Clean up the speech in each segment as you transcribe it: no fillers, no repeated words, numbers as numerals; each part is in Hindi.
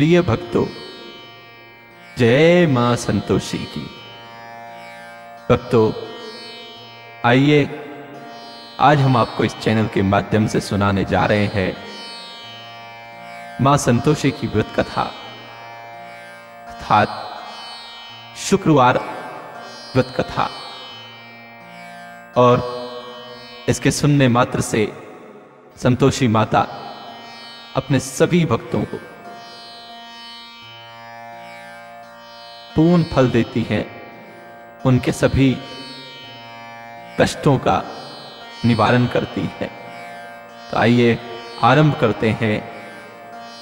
प्रिय भक्तों, जय मां संतोषी की। भक्तों, आइए आज हम आपको इस चैनल के माध्यम से सुनाने जा रहे हैं मां संतोषी की व्रत कथा, अर्थात शुक्रवार व्रत कथा। और इसके सुनने मात्र से संतोषी माता अपने सभी भक्तों को पूर्ण फल देती हैं, उनके सभी कष्टों का निवारण करती है। तो आइए आरंभ करते हैं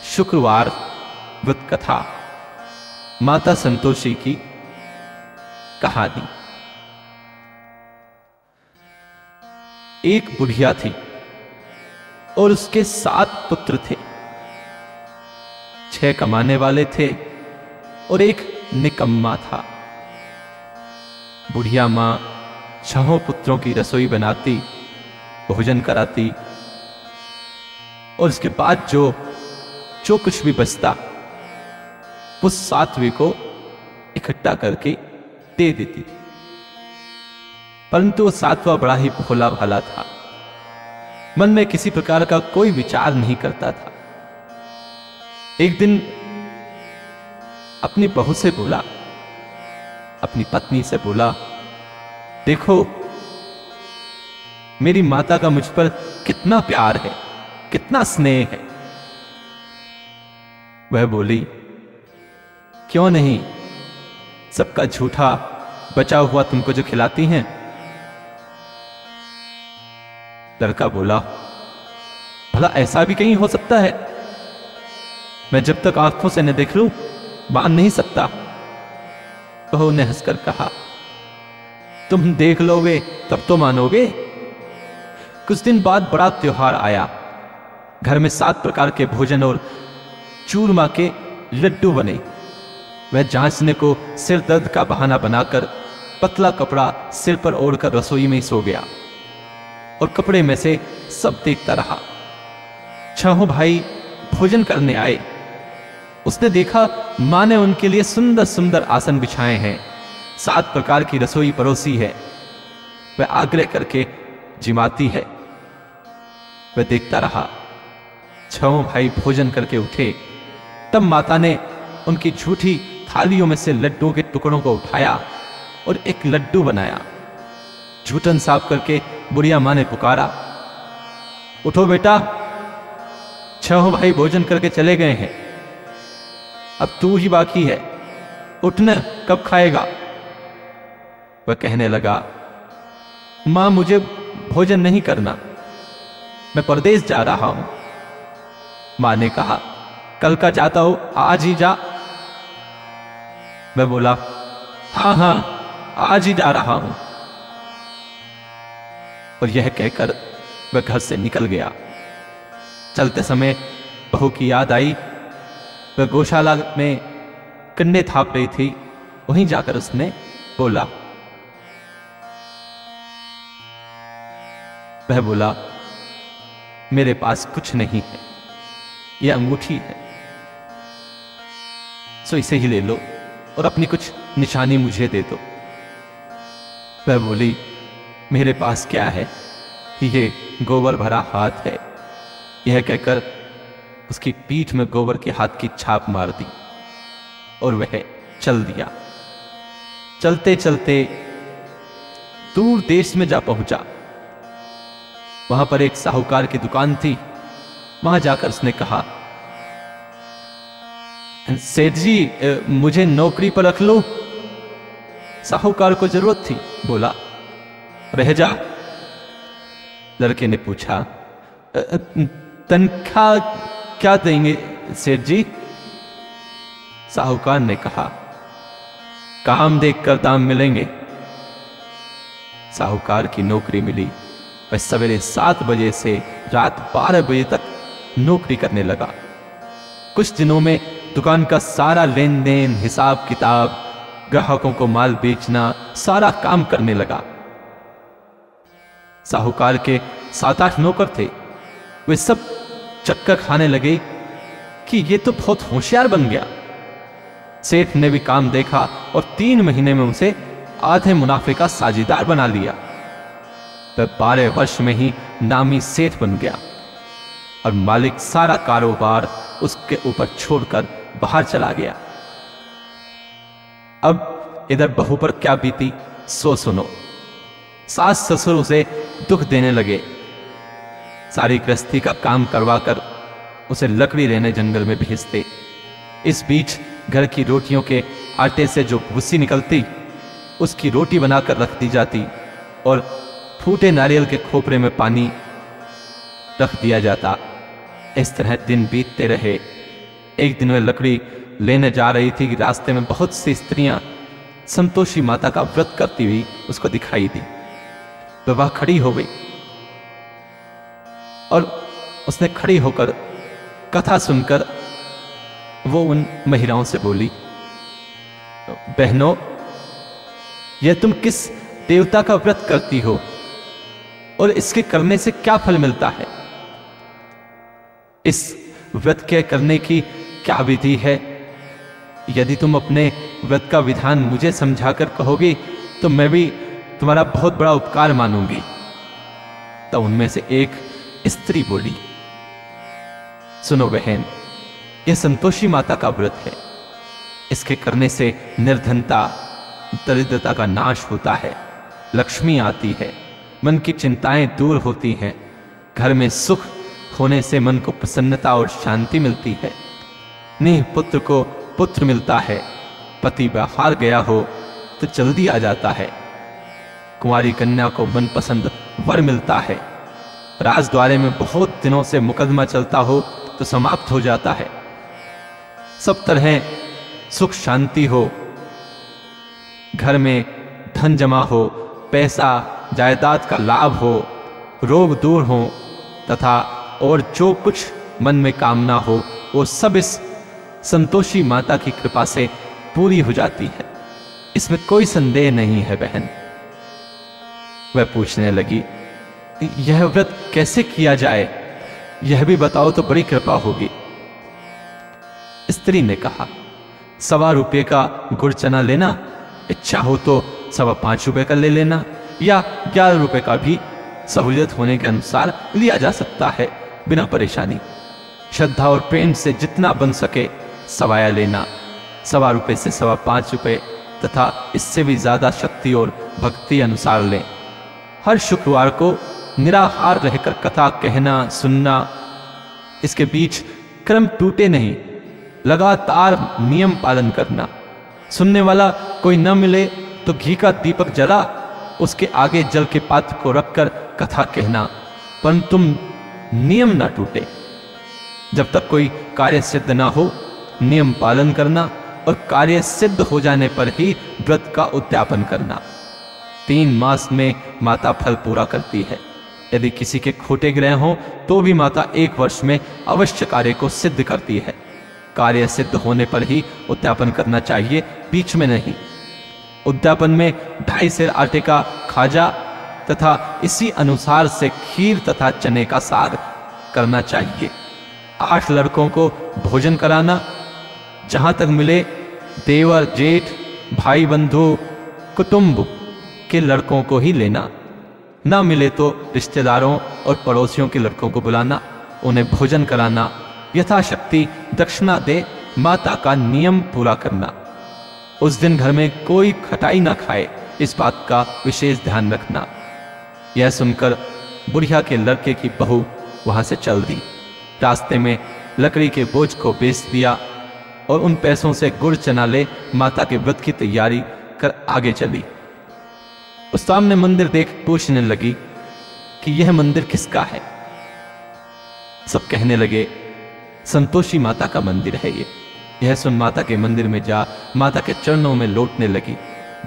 शुक्रवार व्रत कथा, माता संतोषी की कहानी। एक बुढ़िया थी और उसके 7 पुत्र थे। 6 कमाने वाले थे और एक निकम्मा था। बुढ़िया मां 6 पुत्रों की रसोई बनाती, भोजन कराती और उसके बाद जो कुछ भी बचता वो 7वें को इकट्ठा करके दे देती थी। परंतु वो 7वां बड़ा ही भोला भाला था, मन में किसी प्रकार का कोई विचार नहीं करता था। एक दिन अपनी बहू से बोला, अपनी पत्नी से बोला, देखो मेरी माता का मुझ पर कितना प्यार है, कितना स्नेह है। वह बोली, क्यों नहीं, सबका झूठा बचा हुआ तुमको जो खिलाती हैं। लड़का बोला, भला ऐसा भी कहीं हो सकता है? मैं जब तक आंखों से न देख लूं मान नहीं सकता। बहू ने हंसकर कहा, तुम देख लोगे तब तो मानोगे। कुछ दिन बाद बड़ा त्योहार आया। घर में 7 प्रकार के भोजन और चूरमा के लड्डू बने। वह जांचने को सिर दर्द का बहाना बनाकर पतला कपड़ा सिर पर ओढ़कर रसोई में सो गया और कपड़े में से सब देखता रहा। 6 भाई भोजन करने आए। उसने देखा मां ने उनके लिए सुंदर सुंदर आसन बिछाए हैं, 7 प्रकार की रसोई परोसी है। वह आग्रह करके जिमाती है। वह देखता रहा। 6 भाई भोजन करके उठे। तब माता ने उनकी झूठी थालियों में से लड्डुओं के टुकड़ों को उठाया और एक लड्डू बनाया। झूठन साफ करके बुढ़िया मां ने पुकारा, उठो बेटा, 6 भाई भोजन करके चले गए हैं, अब तू ही बाकी है, उठना, कब खाएगा? वह कहने लगा, मां मुझे भोजन नहीं करना, मैं परदेश जा रहा हूं। मां ने कहा, कल का जाता हो, आज ही जा। मैं बोला, हां आज ही जा रहा हूं। और यह कहकर वह घर से निकल गया। चलते समय बहू की याद आई। वह गौशाला में कंडे थाप रही थी, वहीं जाकर उसने बोला, वह बोला, मेरे पास कुछ नहीं है, यह अंगूठी है, सो इसे ही ले लो और अपनी कुछ निशानी मुझे दे दो। वह बोली, मेरे पास क्या है, ये गोबर भरा हाथ है। यह कहकर उसकी पीठ में गोबर के हाथ की छाप मार दी और वह चल दिया। चलते चलते दूर देश में जा पहुंचा। वहां पर एक साहूकार की दुकान थी। वहां जाकर उसने कहा, सेठ जी, मुझे नौकरी पर रख लो। साहूकार को जरूरत थी, बोला, रह जा। लड़के ने पूछा, तनख्वाह क्या देंगे सेठ जी? साहूकार ने कहा, काम देखकर दाम मिलेंगे। साहूकार की नौकरी मिली। वह सवेरे 7 बजे से रात 12 बजे तक नौकरी करने लगा। कुछ दिनों में दुकान का सारा लेन देन, हिसाब किताब, ग्राहकों को माल बेचना, सारा काम करने लगा। साहूकार के 7-8 नौकर थे। वे सब चक्कर खाने लगे कि ये तो बहुत होशियार बन गया। सेठ ने भी काम देखा और 3 महीने में उसे आधे मुनाफे का साझेदार बना लिया। वह 12 वर्ष में ही नामी सेठ बन गया और मालिक सारा कारोबार उसके ऊपर छोड़कर बाहर चला गया। अब इधर बहू पर क्या बीती सो सुनो। सास ससुर उसे दुख देने लगे, सारी गृहस्थी का काम करवाकर उसे लकड़ी लेने जंगल में भेजते। इस बीच घर की रोटियों के आटे से जो भूसी निकलती उसकी रोटी बनाकर रख दी जाती और फूटे नारियल के खोपरे में पानी रख दिया जाता। इस तरह दिन बीतते रहे। एक दिन वह लकड़ी लेने जा रही थी कि रास्ते में बहुत सी स्त्रियां संतोषी माता का व्रत करती हुई उसको दिखाई दी। वह खड़ी हो गई और उसने खड़ी होकर कथा सुनकर वो उन महिलाओं से बोली, बहनों, यह तुम किस देवता का व्रत करती हो और इसके करने से क्या फल मिलता है? इस व्रत के करने की क्या विधि है? यदि तुम अपने व्रत का विधान मुझे समझाकर कहोगी तो मैं भी तुम्हारा बहुत बड़ा उपकार मानूंगी। तो उनमें से एक स्त्री बोली, सुनो बहन, यह संतोषी माता का व्रत है। इसके करने से निर्धनता, दरिद्रता का नाश होता है, लक्ष्मी आती है, मन की चिंताएं दूर होती हैं, घर में सुख होने से मन को प्रसन्नता और शांति मिलती है, नेह पुत्र को पुत्र मिलता है, पति बाहर गया हो तो जल्दी आ जाता है, कुंवारी कन्या को मनपसंद वर मिलता है, राजद्वारे में बहुत दिनों से मुकदमा चलता हो तो समाप्त हो जाता है, सब तरह सुख शांति हो, घर में धन जमा हो, पैसा जायदाद का लाभ हो, रोग दूर हो तथा और जो कुछ मन में कामना हो वो सब इस संतोषी माता की कृपा से पूरी हो जाती है। इसमें कोई संदेह नहीं है बहन। वह पूछने लगी, यह व्रत कैसे किया जाए, यह भी बताओ तो बड़ी कृपा होगी। स्त्री ने कहा, 1.25 रुपये का गुड़ चना लेना, इच्छा हो तो 5.25 रुपये का ले लेना या 11 रुपये का भी सहूलियत होने के अनुसार लिया जा सकता है बिना परेशानी। श्रद्धा और प्रेम से जितना बन सके सवाया लेना, 1.25 रुपये से 5.25 रुपये तथा इससे भी ज्यादा शक्ति और भक्ति अनुसार लें। हर शुक्रवार को निराहार रहकर कथा कहना सुनना, इसके बीच क्रम टूटे नहीं, लगातार नियम पालन करना। सुनने वाला कोई न मिले तो घी का दीपक जला उसके आगे जल के पात्र को रखकर कथा कहना, परंतु नियम ना टूटे। जब तक कोई कार्य सिद्ध ना हो नियम पालन करना और कार्य सिद्ध हो जाने पर ही व्रत का उद्यापन करना। 3 मास में माता फल पूरा करती है। यदि किसी के खोटे ग्रह हो तो भी माता 1 वर्ष में अवश्य कार्य को सिद्ध करती है। कार्य सिद्ध होने पर ही उद्यापन करना चाहिए, बीच में नहीं। उद्यापन में 2.5 सेर आटे का खाजा तथा इसी अनुसार से खीर तथा चने का साग करना चाहिए। 8 लड़कों को भोजन कराना, जहां तक मिले देवर जेठ भाई बंधु कुटुंब के लड़कों को ही लेना, ना मिले तो रिश्तेदारों और पड़ोसियों के लड़कों को बुलाना, उन्हें भोजन कराना, यथाशक्ति दक्षिणा दे माता का नियम पूरा करना। उस दिन घर में कोई खटाई ना खाए, इस बात का विशेष ध्यान रखना। यह सुनकर बुढ़िया के लड़के की बहू वहां से चल दी। रास्ते में लकड़ी के बोझ को बेच दिया और उन पैसों से गुड़ चना ले माता के व्रत की तैयारी कर आगे चली। उस सामने मंदिर देख पूछने लगी कि यह मंदिर किसका है। सब कहने लगे, संतोषी माता का मंदिर है ये। यह सुन माता के मंदिर में जा माता के चरणों में लौटने लगी,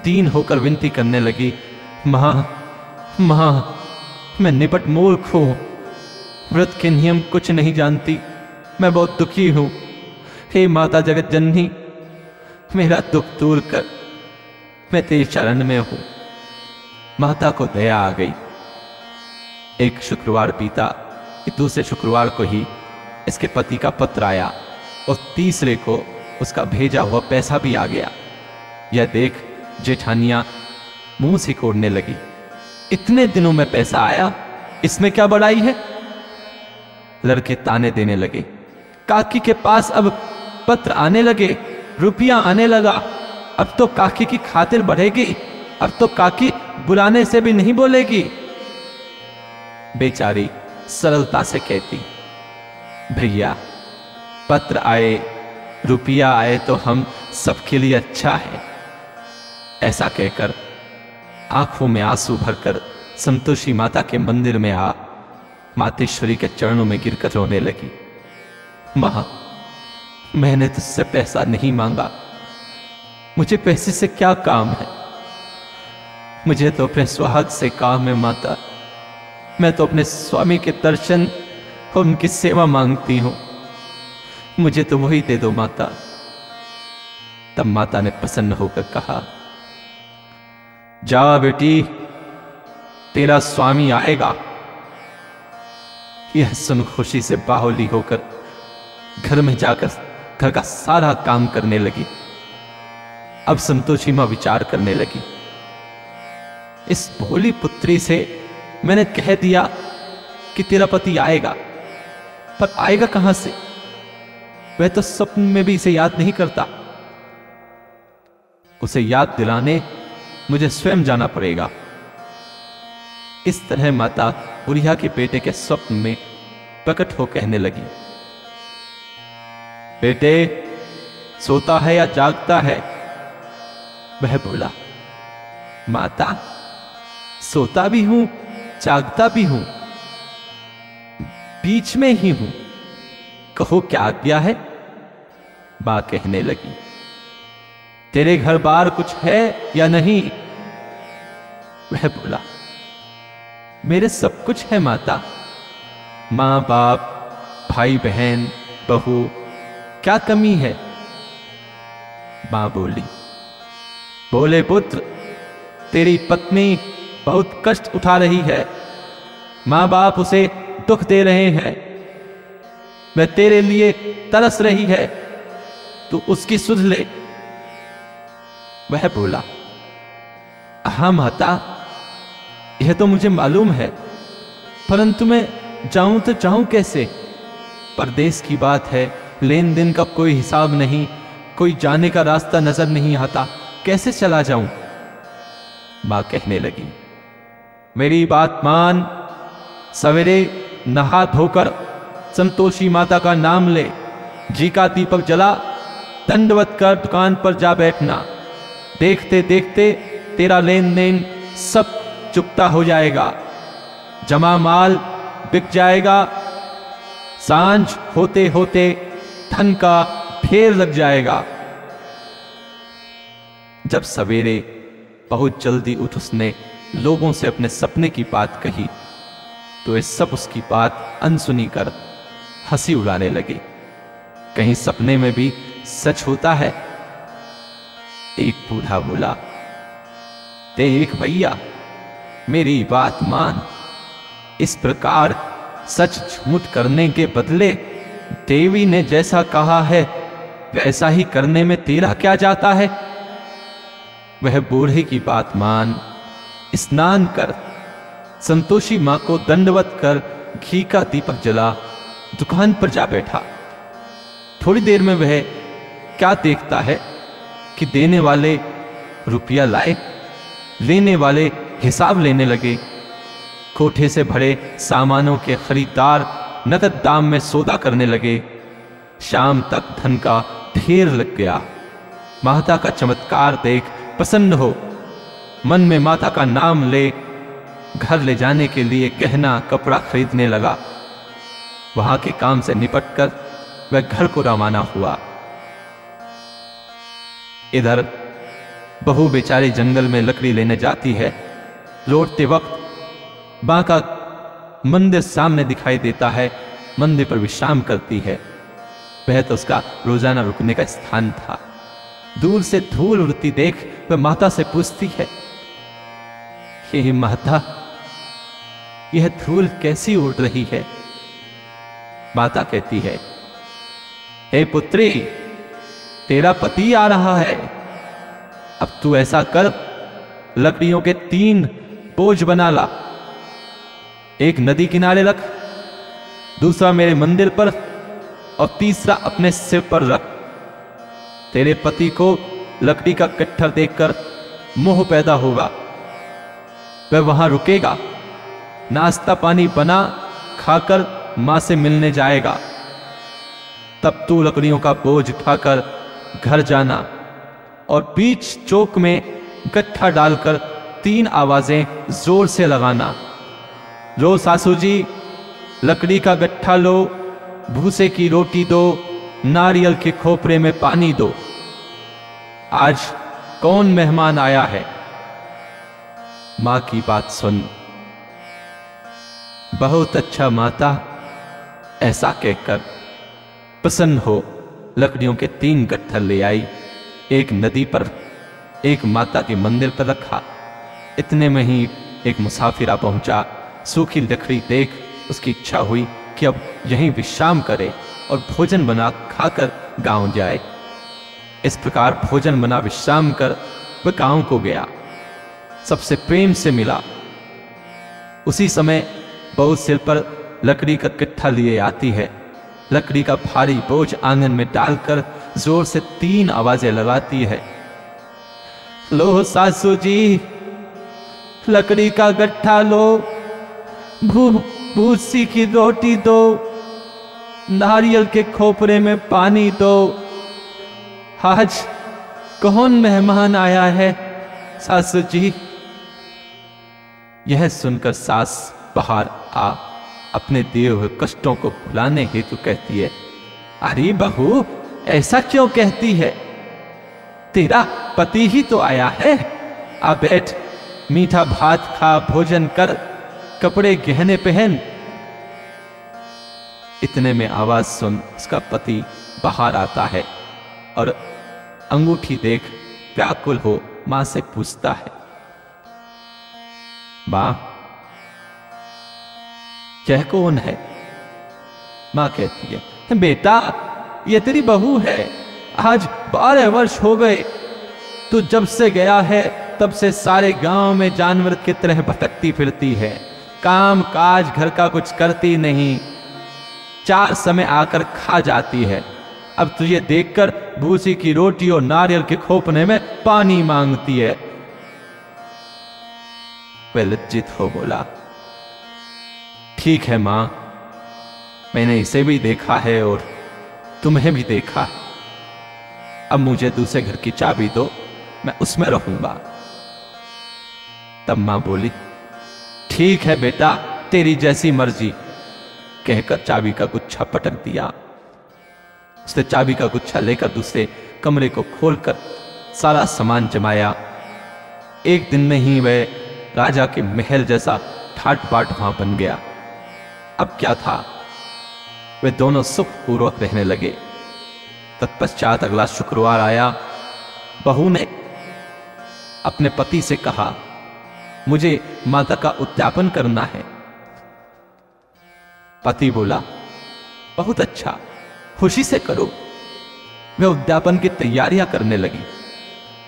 दीन होकर विनती करने लगी, मां मां, मैं निपट मूर्ख हूं, व्रत के नियम कुछ नहीं जानती, मैं बहुत दुखी हूं। हे माता जगत जननी, मेरा दुख दूर कर, मैं तेरे चरण में हूं। माता को दया आ गई। एक शुक्रवार बीता कि दूसरे शुक्रवार को ही इसके पति का पत्र आया और तीसरे को उसका भेजा हुआ पैसा भी आ गया। यह देख जेठानियां मुंह सिकोड़ने लगी। इतने दिनों में पैसा आया, इसमें क्या बड़ाई है? लड़के ताने देने लगे। काकी के पास अब पत्र आने लगे, रुपया आने लगा, अब तो काकी की खातिर बढ़ेगी, अब तो काकी बुलाने से भी नहीं बोलेगी। बेचारी सरलता से कहती, भैया पत्र आए, रुपया आए तो हम सबके लिए अच्छा है। ऐसा कहकर आंखों में आंसू भरकर संतोषी माता के मंदिर में आ मातेश्वरी के चरणों में गिरकर रोने लगी। मां, मैंने तुझसे पैसा नहीं मांगा, मुझे पैसे से क्या काम है? मुझे तो अपने सुहाग से काम है माता। मैं तो अपने स्वामी के दर्शन और उनकी सेवा मांगती हूं, मुझे तो वही दे दो माता। तब माता ने प्रसन्न होकर कहा, जा बेटी, तेरा स्वामी आएगा। यह सुन खुशी से बाहुली होकर घर में जाकर घर का सारा काम करने लगी। अब संतोषी मां विचार करने लगी, इस भोली पुत्री से मैंने कह दिया कि तेरा पति आएगा, पर आएगा कहां से? वह तो स्वप्न में भी इसे याद नहीं करता। उसे याद दिलाने मुझे स्वयं जाना पड़ेगा। इस तरह माता बुढ़िया के बेटे के स्वप्न में प्रकट हो कहने लगी, बेटे सोता है या जागता है? वह बोला, माता सोता भी हूं, जागता भी हूं, बीच में ही हूं, कहो क्या आज्ञा है? मां कहने लगी, तेरे घर बार कुछ है या नहीं? वह बोला, मेरे सब कुछ है माता, मां बाप, भाई बहन, बहू, क्या कमी है? मां बोली, बोले पुत्र, तेरी पत्नी बहुत कष्ट उठा रही है, मां बाप उसे दुख दे रहे हैं, वह तेरे लिए तरस रही है, तू उसकी सुध ले। वह बोला, हाँ माता, यह तो मुझे मालूम है, परंतु मैं जाऊं तो जाऊं कैसे? परदेश की बात है, लेन देन का कोई हिसाब नहीं, कोई जाने का रास्ता नजर नहीं आता, कैसे चला जाऊं? मां कहने लगी, मेरी बात मान, सवेरे नहा धोकर संतोषी माता का नाम ले, जी का दीपक जला, दंडवत कर दुकान पर जा बैठना। देखते देखते तेरा लेन देन सब चुकता हो जाएगा, जमा माल बिक जाएगा, सांझ होते होते धन का ढेर लग जाएगा। जब सवेरे बहुत जल्दी उठ उसने लोगों से अपने सपने की बात कही, तो ये सब उसकी बात अनसुनी कर हंसी उड़ाने लगे। कहीं सपने में भी सच होता है? एक बूढ़ा बोला, देख भैया, मेरी बात मान, इस प्रकार सच झूठ करने के बदले देवी ने जैसा कहा है वैसा ही करने में तेरा क्या जाता है? वह बूढ़े की बात मान, स्नान कर, संतोषी मां को दंडवत कर घी का दीपक जला, दुकान पर जा बैठा। थोड़ी देर में वह क्या देखता है कि देने वाले रुपया लाए, लेने वाले हिसाब लेने लगे, कोठे से भरे सामानों के खरीदार नकद दाम में सौदा करने लगे। शाम तक धन का ढेर लग गया। माता का चमत्कार देख प्रसन्न हो मन में माता का नाम ले घर ले जाने के लिए गहना कपड़ा खरीदने लगा। वहां के काम से निपटकर वह घर को रवाना हुआ। इधर बहू बेचारी जंगल में लकड़ी लेने जाती है। लौटते वक्त मां का मंदिर सामने दिखाई देता है। मंदिर पर विश्राम करती है। वह तो उसका रोजाना रुकने का स्थान था। दूर से धूल उड़ती देख वह माता से पूछती है, हे माता, यह धूल कैसी उड़ रही है? माता कहती है, हे पुत्री, तेरा पति आ रहा है। अब तू ऐसा कर, लकड़ियों के 3 बोझ बना ला। एक नदी किनारे रख, दूसरा मेरे मंदिर पर और तीसरा अपने सिर पर रख। तेरे पति को लकड़ी का गट्ठर देखकर मोह पैदा होगा। वह वहां रुकेगा, नाश्ता पानी बना खाकर मां से मिलने जाएगा। तब तू लकड़ियों का बोझ उठाकर घर जाना और बीच चौक में गट्ठा डालकर 3 आवाजें जोर से लगाना। लो सासू जी, लकड़ी का गट्ठा लो, भूसे की रोटी दो, नारियल के खोपरे में पानी दो। आज कौन मेहमान आया है? मां की बात सुन। बहुत अच्छा माता, ऐसा कहकर प्रसन्न हो लकड़ियों के 3 गट्ठर ले आई। एक नदी पर, एक माता के मंदिर पर रखा। इतने में ही एक मुसाफिर आ पहुंचा। सूखी लकड़ी देख उसकी इच्छा हुई कि अब यहीं विश्राम करे और भोजन बना खाकर गांव जाए। इस प्रकार भोजन बना विश्राम कर वह गांव को गया, सबसे प्रेम से मिला। उसी समय बहू सिर पर लकड़ी का गट्ठा लिए आती है। लकड़ी का भारी बोझ आंगन में डालकर जोर से 3 आवाजें लगाती है। लो सासू जी, लकड़ी का गट्ठा लो, भूसी की रोटी दो, नारियल के खोपरे में पानी दो। आज कौन मेहमान आया है सासू जी? यह सुनकर सास बाहर आ अपने दिए हुए कष्टों को भुलाने हेतु कहती है, अरे बहू, ऐसा क्यों कहती है? तेरा पति ही तो आया है। आ बैठ, मीठा भात खा, भोजन कर, कपड़े गहने पहन। इतने में आवाज सुन उसका पति बाहर आता है और अंगूठी देख व्याकुल हो मां से पूछता है, मां, यह कौन है? मां कहती है, बेटा, यह तेरी बहू है। आज 12 वर्ष हो गए। तू जब से गया है तब से सारे गांव में जानवर की तरह भटकती फिरती है। काम काज घर का कुछ करती नहीं, 4 समय आकर खा जाती है। अब तुझे देखकर भूसी की रोटी और नारियल के खोपने में पानी मांगती है। वह लज्जित हो बोला, ठीक है मां, मैंने इसे भी देखा है और तुम्हें भी देखा है। अब मुझे दूसरे घर की चाबी दो, मैं उसमें रहूंगा। तब मां बोली, ठीक है बेटा, तेरी जैसी मर्जी, कहकर चाबी का गुच्छा पटक दिया। उसने चाबी का गुच्छा लेकर दूसरे कमरे को खोलकर सारा सामान जमाया। एक दिन में ही वह राजा के महल जैसा ठाट बाट वहां बन गया। अब क्या था, वे दोनों सुखपूर्वक रहने लगे। तत्पश्चात अगला शुक्रवार आया। बहू ने अपने पति से कहा, मुझे माता का उद्यापन करना है। पति बोला, बहुत अच्छा, खुशी से करो। वह उद्यापन की तैयारियां करने लगी।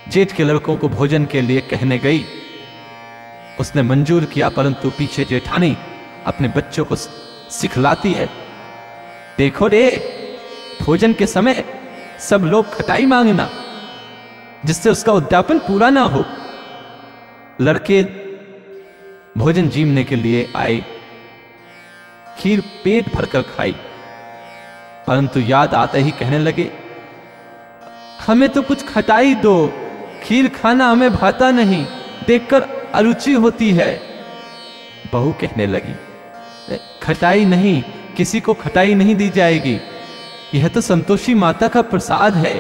जेठ के लड़कों को भोजन के लिए कहने गई। उसने मंजूर किया, परंतु पीछे जेठानी अपने बच्चों को सिखलाती है, देखो रे, भोजन के समय सब लोग खटाई मांगना, जिससे उसका उद्यापन पूरा ना हो। लड़के भोजन जीमने के लिए आए। खीर पेट भरकर खाई, परंतु याद आते ही कहने लगे, हमें तो कुछ खटाई दो, खीर खाना हमें भाता नहीं, देखकर अरुचि होती है। बहू कहने लगी, खटाई नहीं, किसी को खटाई नहीं दी जाएगी, यह तो संतोषी माता का प्रसाद है।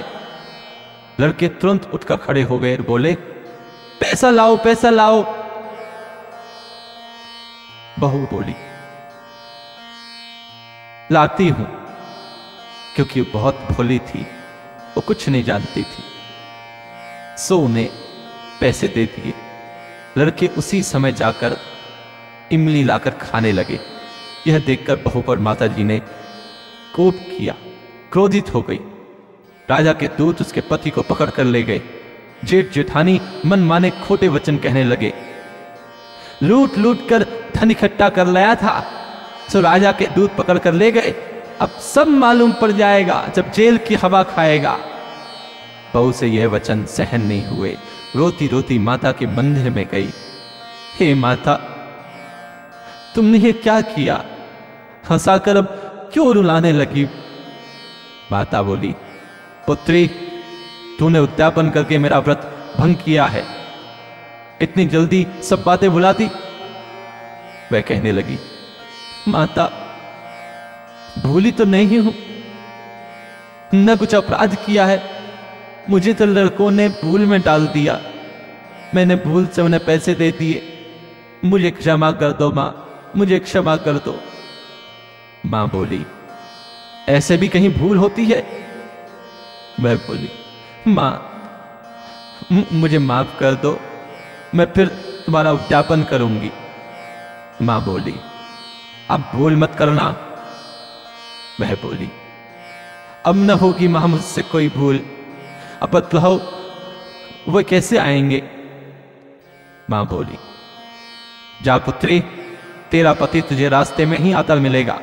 लड़के तुरंत उठकर खड़े हो गए और बोले, पैसा लाओ, पैसा लाओ। बहू बोली, लाती हूं, क्योंकि वो बहुत भोली थी, वो कुछ नहीं जानती थी। सो उन्हें पैसे दे दिए। लड़के उसी समय जाकर इमली लाकर खाने लगे। यह देखकर बहू पर माताजी ने कोप किया, क्रोधित हो गई। राजा के दूत उसके पति को पकड़ कर ले गए। जेठ जेठानी मन माने खोटे वचन कहने लगे। लूट लूट कर धन इकट्ठा कर लाया था, तो राजा के दूत पकड़ कर ले गए। अब सब मालूम पड़ जाएगा जब जेल की हवा खाएगा। बहू से यह वचन सहन नहीं हुए। रोती रोती माता के मंदिर में गई। हे माता, तुमने ये क्या किया? हंसाकर अब क्यों रुलाने लगी? माता बोली, पुत्री, तूने उद्यापन करके मेरा व्रत भंग किया है। इतनी जल्दी सब बातें भुलाती? वह कहने लगी, माता, भूली तो नहीं हूं, न कुछ अपराध किया है। मुझे तो लड़कों ने भूल में डाल दिया। मैंने भूल से उन्हें पैसे दे दिए। मुझे क्षमा कर दो मां, मुझे क्षमा कर दो। मां बोली, ऐसे भी कहीं भूल होती है? मैं बोली, मां, मुझे माफ कर दो, मैं फिर तुम्हारा उद्यापन करूंगी। मां बोली, अब भूल मत करना। वह बोली, अब न होगी मां मुझसे कोई भूल। अब बतलाओ वह कैसे आएंगे? मां बोली, जा पुत्री, तेरा पति तुझे रास्ते में ही आता मिलेगा।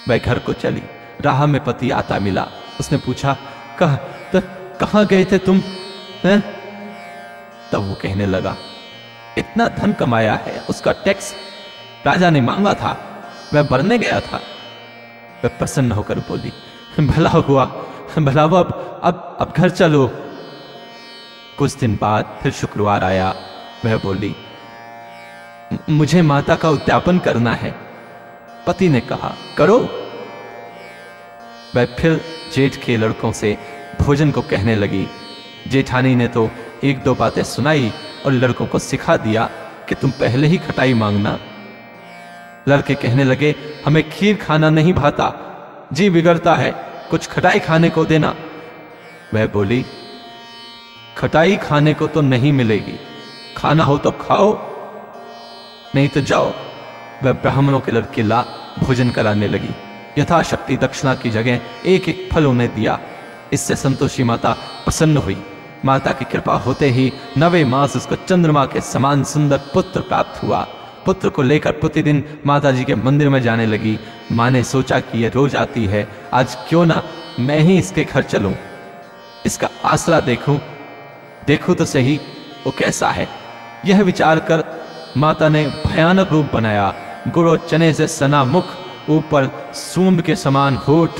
वह घर को चली। राह में पति आता मिला। उसने पूछा, कहां गए थे तुम? हैं? तब वो कहने लगा, इतना धन कमाया है, उसका टैक्स राजा ने मांगा था, वह भरने गया था। वह प्रसन्न होकर बोली, भला हुआ, भला हुआ, अब घर चलो। कुछ दिन बाद फिर शुक्रवार आया। वह बोली, मुझे माता का उद्यापन करना है। पति ने कहा, करो। वह फिर जेठ के लड़कों से भोजन को कहने लगी। जेठानी ने तो एक दो बातें सुनाई और लड़कों को सिखा दिया कि तुम पहले ही खटाई मांगना। लड़के कहने लगे, हमें खीर खाना नहीं भाता, जी बिगड़ता है, कुछ खटाई खाने को देना। वह बोली, खटाई खाने को तो नहीं मिलेगी, खाना हो तो खाओ, नहीं तो जाओ। वह ब्राह्मणों के लड़के ला भोजन कराने लगी। यथाशक्ति दक्षिणा की जगह एक एक फल उन्हें दिया। इससे संतोषी माता प्रसन्न हुई। माता की कृपा होते ही 9वें मास उसको चंद्रमा के समान सुंदर पुत्र प्राप्त हुआ। पुत्र को लेकर प्रतिदिन माता जी के मंदिर में जाने लगी। माँ ने सोचा कि यह रोज आती है, आज क्यों ना मैं ही इसके घर चलूं, इसका आसरा देखूं तो सही वो कैसा है। यह विचार कर माता ने भयानक रूप बनाया। गुड़ और चने से सना मुख, ऊपर सूंड के समान होठ,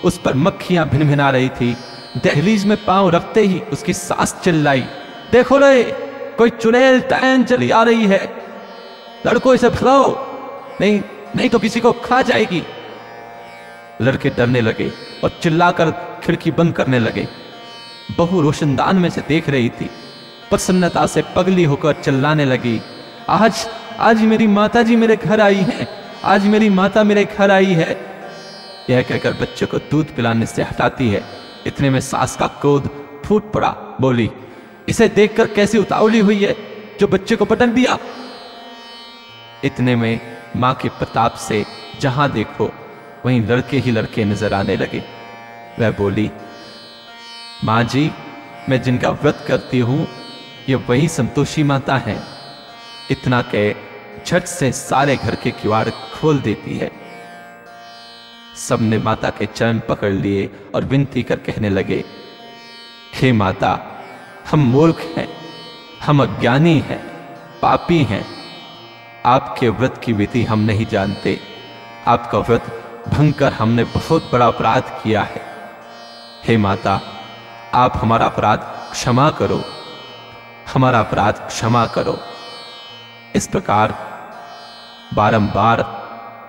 उस पर मक्खियां भिनभिना रही थी। दहलीज में पांव रखते ही उसकी सास चिल्लाई, देखो रे, कोई चुड़ैल टैन चली आ रही है, लड़कों इसे फैलाओ, नहीं तो किसी को खा जाएगी। लड़के डरने लगे और चिल्लाकर खिड़की बंद करने लगे। बहू रोशनदान में से देख रही थी। प्रसन्नता से पगली होकर चिल्लाने लगी, आज मेरी माता जी मेरे घर आई है, आज मेरी माता मेरे घर आई है। यह कहकर बच्चे को दूध पिलाने से हटाती है। इतने में सास का क्रोध फूट पड़ा। बोली, इसे देखकर कैसी उतावली हुई है जो बच्चे को पटक दिया। इतने में मां के प्रताप से जहां देखो वहीं लड़के ही लड़के नजर आने लगे। वह बोली, मां जी, मैं जिनका व्रत करती हूं ये वही संतोषी माता है। इतना कह झट से सारे घर के किवाड़ खोल देती है। सबने माता के चरण पकड़ लिए और विनती कर कहने लगे, हे माता, हम मूर्ख हैं, हम अज्ञानी हैं, पापी हैं। आपके व्रत की विधि हम नहीं जानते। आपका व्रत भंग कर हमने बहुत बड़ा अपराध किया है। हे माता, आप हमारा अपराध क्षमा करो, हमारा अपराध क्षमा करो। इस प्रकार बारंबार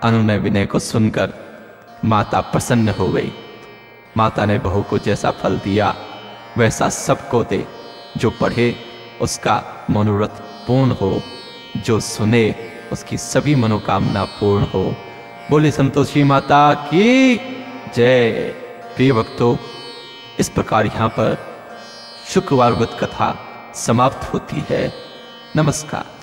अनुनय विनय को सुनकर माता प्रसन्न हो गई। माता ने बहू को जैसा फल दिया वैसा सबको दे। जो पढ़े उसका मनोरथ पूर्ण हो, जो सुने उसकी सभी मनोकामना पूर्ण हो। बोले संतोषी माता की जय। प्रिय भक्तों, इस प्रकार यहाँ पर शुक्रवार व्रत कथा समाप्त होती है। नमस्कार।